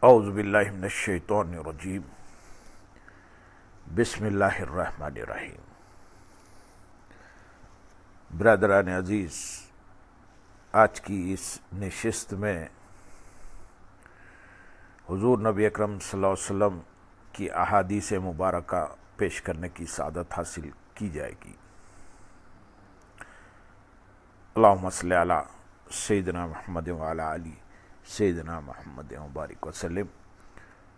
اعوذ باللہ من الشیطان الرجیم بسم اللہ الرحمن الرحیم۔ برادران عزیز، آج کی اس نشست میں حضور نبی اکرم صلی اللہ علیہ وسلم کی احادیث مبارکہ پیش کرنے کی سعادت حاصل کی جائے گی۔ اللہم صلی علی سیدنا محمد وعلی آلہ سیدنا محمد مبارک وسلم۔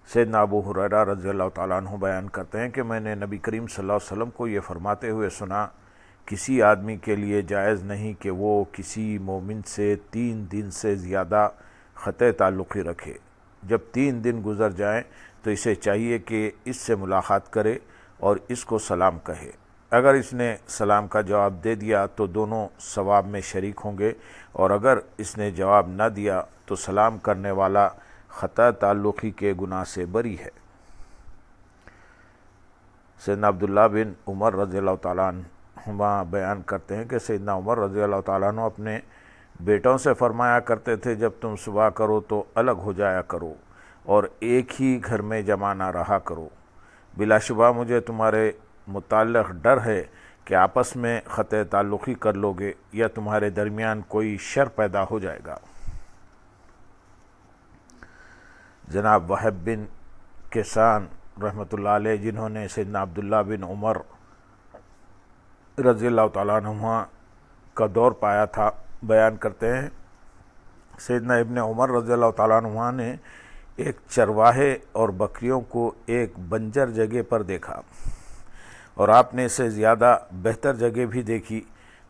سیدنا ابو ہریرہ رضی اللہ تعالیٰ عنہ بیان کرتے ہیں کہ میں نے نبی کریم صلی اللہ علیہ وسلم کو یہ فرماتے ہوئے سنا، کسی آدمی کے لیے جائز نہیں کہ وہ کسی مومن سے 3 دن سے زیادہ قطع تعلقی رکھے۔ جب 3 دن گزر جائیں تو اسے چاہیے کہ اس سے ملاقات کرے اور اس کو سلام کہے۔ اگر اس نے سلام کا جواب دے دیا تو دونوں ثواب میں شریک ہوں گے، اور اگر اس نے جواب نہ دیا تو سلام کرنے والا قطع تعلقی کے گناہ سے بری ہے۔ سیدنا عبداللہ بن عمر رضی اللہ تعالیٰ عنہما بیان کرتے ہیں کہ سیدنا عمر رضی اللہ تعالیٰ عنہ اپنے بیٹوں سے فرمایا کرتے تھے، جب تم صبح کرو تو الگ ہو جایا کرو اور ایک ہی گھر میں جمع نہ رہا کرو۔ بلا شبہ مجھے تمہارے متعلق ڈر ہے کہ آپس میں قطع تعلقی کر لو گے یا تمہارے درمیان کوئی شر پیدا ہو جائے گا۔ جناب وہب بن کیسان رحمۃ اللہ علیہ، جنہوں نے سیدنا عبداللہ بن عمر رضی اللہ تعالیٰ عنہما کا دور پایا تھا، بیان کرتے ہیں سیدنا ابن عمر رضی اللہ تعالیٰ عنہما نے ایک چرواہے اور بکریوں کو ایک بنجر جگہ پر دیکھا، اور آپ نے اسے زیادہ بہتر جگہ بھی دیکھی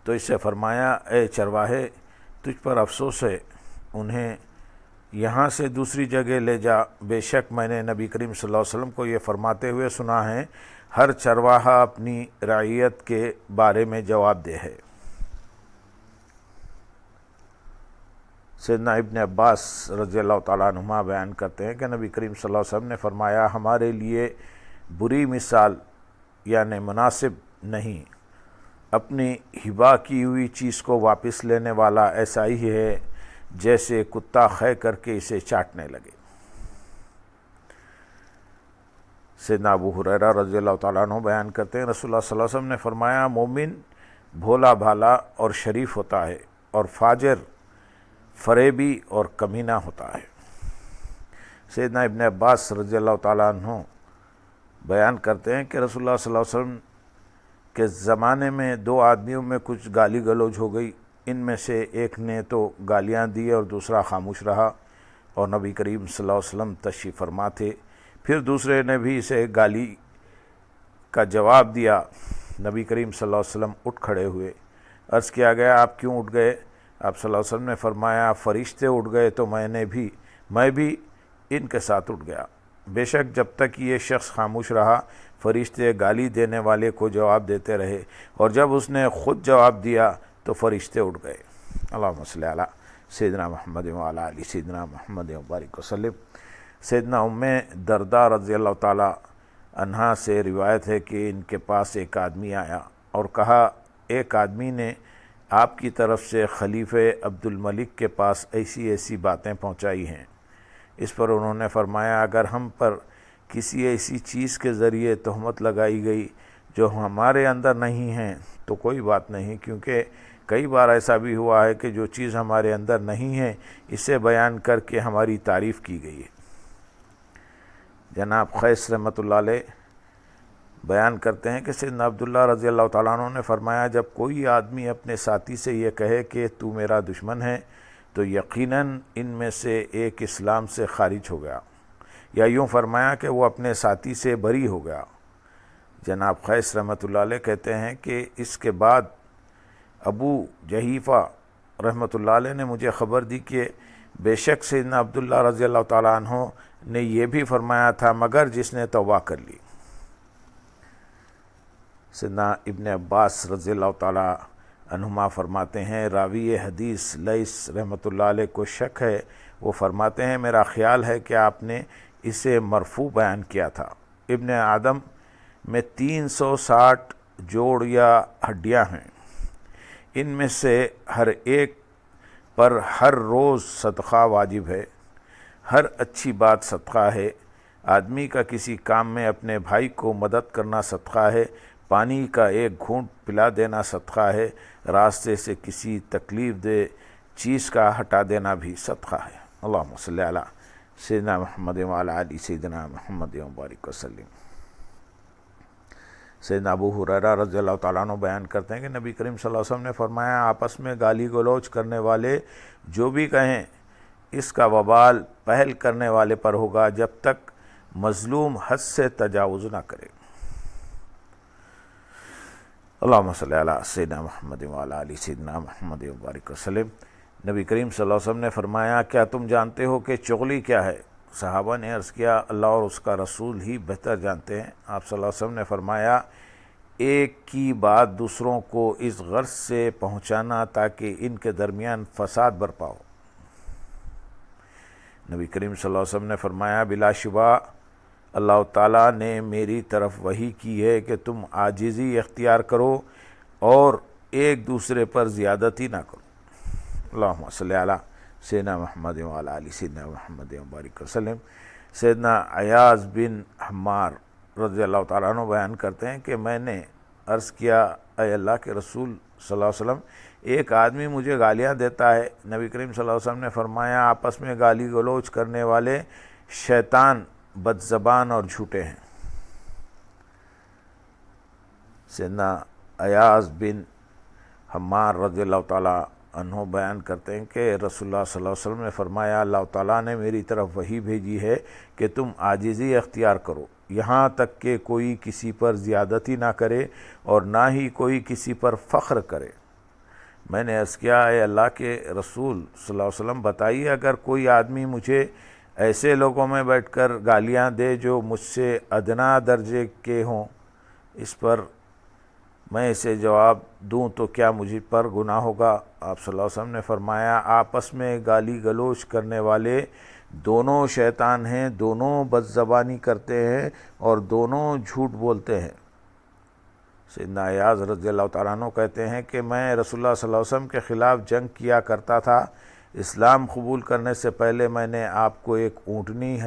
تو اس سے فرمایا، اے چرواہے، تجھ پر افسوس ہے، انہیں یہاں سے دوسری جگہ لے جا۔ بے شک میں نے نبی کریم صلی اللہ علیہ وسلم کو یہ فرماتے ہوئے سنا ہے، ہر چرواہا اپنی رعیت کے بارے میں جواب دہ ہے۔ سیدنا ابن عباس رضی اللہ تعالیٰ عنہما بیان کرتے ہیں کہ نبی کریم صلی اللہ علیہ وسلم نے فرمایا، ہمارے لیے بری مثال یعنی مناسب نہیں، اپنی ہبہ کی ہوئی چیز کو واپس لینے والا ایسا ہی ہے جیسے کتا خے کر کے اسے چاٹنے لگے۔ سیدنا ابو ہریرہ رضی اللہ تعالیٰ عنہ بیان کرتے ہیں، رسول اللہ صلی اللہ علیہ وسلم نے فرمایا، مومن بھولا بھالا اور شریف ہوتا ہے، اور فاجر فریبی اور کمینہ ہوتا ہے۔ سیدنا ابن عباس رضی اللہ تعالیٰ عنہ بیان کرتے ہیں کہ رسول اللہ صلی اللہ علیہ وسلم کے زمانے میں 2 آدمیوں میں کچھ گالی گلوچ ہو گئی، ان میں سے ایک نے تو گالیاں دی اور دوسرا خاموش رہا، اور نبی کریم صلی اللہ علیہ وسلم تشریف فرما تھے۔ پھر دوسرے نے بھی اسے گالی کا جواب دیا۔ نبی کریم صلی اللہ علیہ وسلم اٹھ کھڑے ہوئے، عرض کیا گیا، آپ کیوں اٹھ گئے؟ آپ صلی اللہ علیہ وسلم نے فرمایا، فرشتے اٹھ گئے تو میں بھی ان کے ساتھ اٹھ گیا۔ بے شک جب تک یہ شخص خاموش رہا، فرشتے گالی دینے والے کو جواب دیتے رہے، اور جب اس نے خود جواب دیا تو فرشتے اٹھ گئے۔ اللہم صلی علی سیدنا محمد وعلی آلہ سیدنا محمد مبارک وسلم۔ سیدنا ام درداء رضی اللہ تعالی عنہا سے روایت ہے کہ ان کے پاس ایک آدمی آیا اور کہا، ایک آدمی نے آپ کی طرف سے خلیفہ عبد الملک کے پاس ایسی باتیں پہنچائی ہیں۔ اس پر انہوں نے فرمایا، اگر ہم پر کسی ایسی چیز کے ذریعے تہمت لگائی گئی جو ہمارے اندر نہیں ہے تو کوئی بات نہیں، کیونکہ کئی بار ایسا بھی ہوا ہے کہ جو چیز ہمارے اندر نہیں ہے اسے بیان کر کے ہماری تعریف کی گئی ہے۔ جناب قیس رحمۃ اللہ علیہ بیان کرتے ہیں کہ سیدنا عبداللہ رضی اللہ تعالیٰ عنہ نے فرمایا، جب کوئی آدمی اپنے ساتھی سے یہ کہے کہ تو میرا دشمن ہے تو یقیناً ان میں سے ایک اسلام سے خارج ہو گیا، یا یوں فرمایا کہ وہ اپنے ساتھی سے بری ہو گیا۔ جناب قیس رحمۃ اللہ علیہ کہتے ہیں کہ اس کے بعد ابو جحیفہ رحمۃ اللہ علیہ نے مجھے خبر دی کہ بے شک سیدنا عبداللہ رضی اللہ تعالیٰ عنہ نے یہ بھی فرمایا تھا، مگر جس نے توبہ کر لی۔ سیدنا ابن عباس رضی اللہ تعالیٰ عنہما فرماتے ہیں، راوی حدیث لیث رحمۃ اللہ علیہ کو شک ہے، وہ فرماتے ہیں، میرا خیال ہے کہ آپ نے اسے مرفوع بیان کیا تھا۔ ابن آدم میں 360 جوڑ یا ہڈیاں ہیں، ان میں سے ہر ایک پر ہر روز صدقہ واجب ہے۔ ہر اچھی بات صدقہ ہے، آدمی کا کسی کام میں اپنے بھائی کو مدد کرنا صدقہ ہے، پانی کا ایک گھونٹ پلا دینا صدقہ ہے، راستے سے کسی تکلیف دہ چیز کا ہٹا دینا بھی صدقہ ہے۔ اللہم صلی علی سیدنا محمد وعلی آل سیدنا محمد وبارک وسلم۔ سیدنا ابو ہریرہ رضی اللہ تعالیٰ عنہ بیان کرتے ہیں کہ نبی کریم صلی اللہ علیہ وسلم نے فرمایا، آپس میں گالی گلوچ کرنے والے جو بھی کہیں اس کا وبال پہل کرنے والے پر ہوگا جب تک مظلوم حد سے تجاوز نہ کرے۔ اللہم صلی علی سیدنا محمد وعلی آل سیدنا محمد وبارک وسلم۔ نبی کریم صلی اللہ علیہ وسلم نے فرمایا، کیا تم جانتے ہو کہ چغلی کیا ہے؟ صحابہ نے عرض کیا، اللہ اور اس کا رسول ہی بہتر جانتے ہیں۔ آپ صلی اللہ علیہ وسلم نے فرمایا، ایک کی بات دوسروں کو اس غرض سے پہنچانا تاکہ ان کے درمیان فساد برپا ہو۔ نبی کریم صلی اللہ علیہ وسلم نے فرمایا، بلا شبہ اللہ تعالیٰ نے میری طرف وحی کی ہے کہ تم عاجزی اختیار کرو اور ایک دوسرے پر زیادتی نہ کرو۔ اللہم صلی علی سیدنا محمد وعلی آل سیدنا محمد وبارک وسلم۔ سیدنا عیاض بن حمار رضی اللہ تعالیٰ عنہ بیان کرتے ہیں کہ میں نے عرض کیا، اے اللہ کے رسول صلی اللہ علیہ وسلم، ایک آدمی مجھے گالیاں دیتا ہے۔ نبی کریم صلی اللہ علیہ وسلم نے فرمایا، آپس میں گالی گلوچ کرنے والے شیطان بد زبان اور جھوٹے ہیں۔ سیدنا عیاض بن حمار رضی اللہ تعالیٰ عنہ بیان کرتے ہیں کہ رسول اللہ صلی اللہ علیہ وسلم نے فرمایا، اللہ تعالیٰ نے میری طرف وحی بھیجی ہے کہ تم عاجزی اختیار کرو، یہاں تک کہ کوئی کسی پر زیادتی نہ کرے اور نہ ہی کوئی کسی پر فخر کرے۔ میں نے عرض کیا، اے اللہ کے رسول صلی اللہ علیہ وسلم، بتائیے اگر کوئی آدمی مجھے ایسے لوگوں میں بیٹھ کر گالیاں دے جو مجھ سے ادنا درجے کے ہوں، اس پر میں اسے جواب دوں تو کیا مجھ پر گناہ ہوگا؟ آپ صلی اللہ علیہ وسلم نے فرمایا، آپس میں گالی گلوچ کرنے والے دونوں شیطان ہیں، دونوں بد زبانی کرتے ہیں اور دونوں جھوٹ بولتے ہیں۔ سیدنا عیاض رضی اللہ تعالیٰ عنہ کہتے ہیں کہ میں رسول اللہ صلی اللہ علیہ وسلم کے خلاف جنگ کیا کرتا تھا۔ اسلام قبول کرنے سے پہلے میں نے آپ کو ایک اونٹنی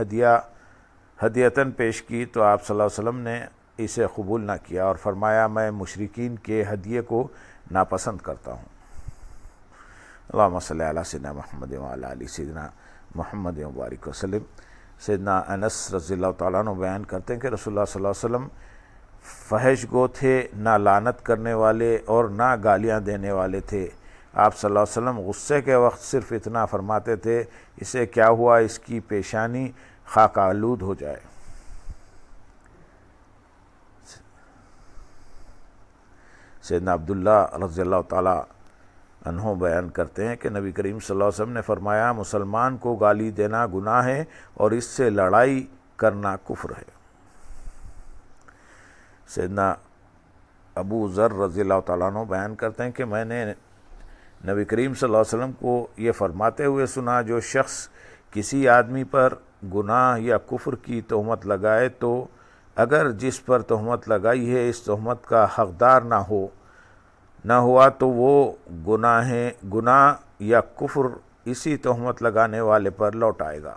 ہدیتاً پیش کی تو آپ صلی اللہ علیہ وسلم نے اسے قبول نہ کیا اور فرمایا، میں مشرکین کے ہدیے کو ناپسند کرتا ہوں۔ اللہم صلی علی سیدنا محمد وعلی آل سیدنا محمد وبارک وسلم۔ سیدنا انس رضی اللہ تعالیٰ عنہ بیان کرتے ہیں کہ رسول اللہ صلی اللہ علیہ وسلم فحش گو تھے، نہ لعنت کرنے والے اور نہ گالیاں دینے والے تھے۔ آپ صلی اللہ علیہ وسلم غصے کے وقت صرف اتنا فرماتے تھے، اسے کیا ہوا، اس کی پیشانی خاک آلود ہو جائے۔ سیدنا عبداللہ رضی اللہ تعالیٰ عنہ بیان کرتے ہیں کہ نبی کریم صلی اللہ علیہ وسلم نے فرمایا، مسلمان کو گالی دینا گناہ ہے اور اس سے لڑائی کرنا کفر ہے۔ سیدنا ابو ذر رضی اللہ تعالیٰ عنہ بیان کرتے ہیں کہ میں نے نبی کریم صلی اللہ علیہ وسلم کو یہ فرماتے ہوئے سنا، جو شخص کسی آدمی پر گناہ یا کفر کی تہمت لگائے تو اگر جس پر تہمت لگائی ہے اس تہمت کا حقدار نہ ہوا تو وہ گناہ یا کفر اسی تہمت لگانے والے پر لوٹ آئے گا۔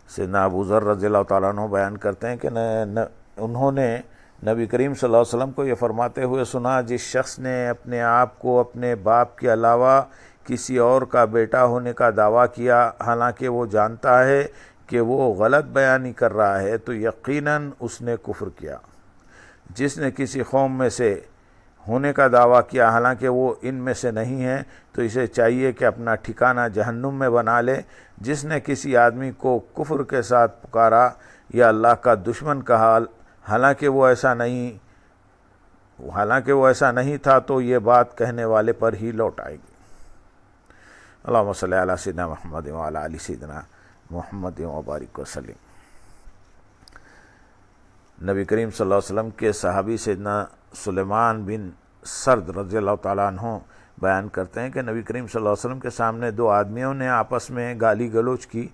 سیدنا ابو ذر رضی اللہ تعالیٰ عنہ بیان کرتے ہیں کہ انہوں نے نبی کریم صلی اللہ علیہ وسلم کو یہ فرماتے ہوئے سنا، جس شخص نے اپنے آپ کو اپنے باپ کے علاوہ کسی اور کا بیٹا ہونے کا دعویٰ کیا حالانکہ وہ جانتا ہے کہ وہ غلط بیانی کر رہا ہے تو یقیناً اس نے کفر کیا۔ جس نے کسی قوم میں سے ہونے کا دعویٰ کیا حالانکہ وہ ان میں سے نہیں ہے تو اسے چاہیے کہ اپنا ٹھکانہ جہنم میں بنا لے۔ جس نے کسی آدمی کو کفر کے ساتھ پکارا یا اللہ کا دشمن کہا حالانکہ وہ ایسا نہیں تھا تو یہ بات کہنے والے پر ہی لوٹ آئے گی۔ اللہم صلی علی سیدنا محمد وعلی آل سیدنا محمد وبارک وسلم۔ نبی کریم صلی اللہ علیہ وسلم کے صحابی سیدنا سلیمان بن سرد رضی اللہ تعالیٰ عنہ بیان کرتے ہیں کہ نبی کریم صلی اللہ علیہ وسلم کے سامنے دو آدمیوں نے آپس میں گالی گلوچ کی۔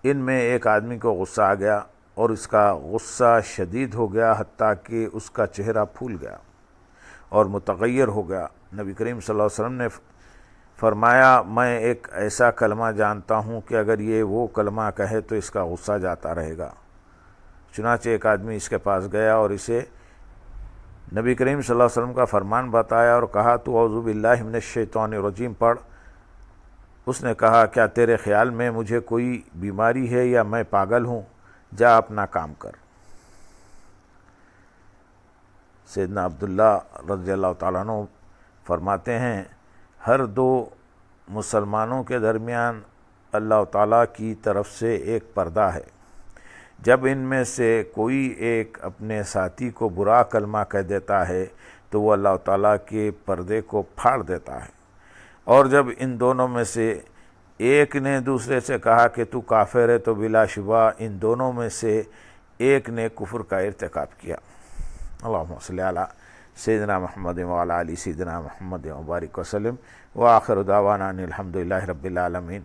ان میں ایک آدمی کو غصہ آ گیا اور اس کا غصہ شدید ہو گیا حتیٰ کہ اس کا چہرہ پھول گیا اور متغیر ہو گیا۔ نبی کریم صلی اللہ علیہ وسلم نے فرمایا میں ایک ایسا کلمہ جانتا ہوں کہ اگر یہ وہ کلمہ کہے تو اس کا غصہ جاتا رہے گا۔ چنانچہ ایک آدمی اس کے پاس گیا اور اسے نبی کریم صلی اللہ علیہ وسلم کا فرمان بتایا اور کہا تو اعوذ باللہ من الشیطان الرجیم پڑھ۔ اس نے کہا کیا تیرے خیال میں مجھے کوئی بیماری ہے یا میں پاگل ہوں؟ جا اپنا کام کر۔ سیدنا عبداللہ رضی اللہ تعالیٰ عنہ فرماتے ہیں ہر دو مسلمانوں کے درمیان اللہ تعالیٰ کی طرف سے ایک پردہ ہے، جب ان میں سے کوئی ایک اپنے ساتھی کو برا کلمہ کہہ دیتا ہے تو وہ اللہ تعالیٰ کے پردے کو پھاڑ دیتا ہے، اور جب ان دونوں میں سے ایک نے دوسرے سے کہا کہ تو کافر ہے تو بلا شبہ ان دونوں میں سے ایک نے کفر کا ارتکاب کیا۔ اللہم صلی علی سیدنا محمد وعلی آل سیدنا محمد وبارک وسلم وآخر دعوانا ان الحمدللہ رب العالمین۔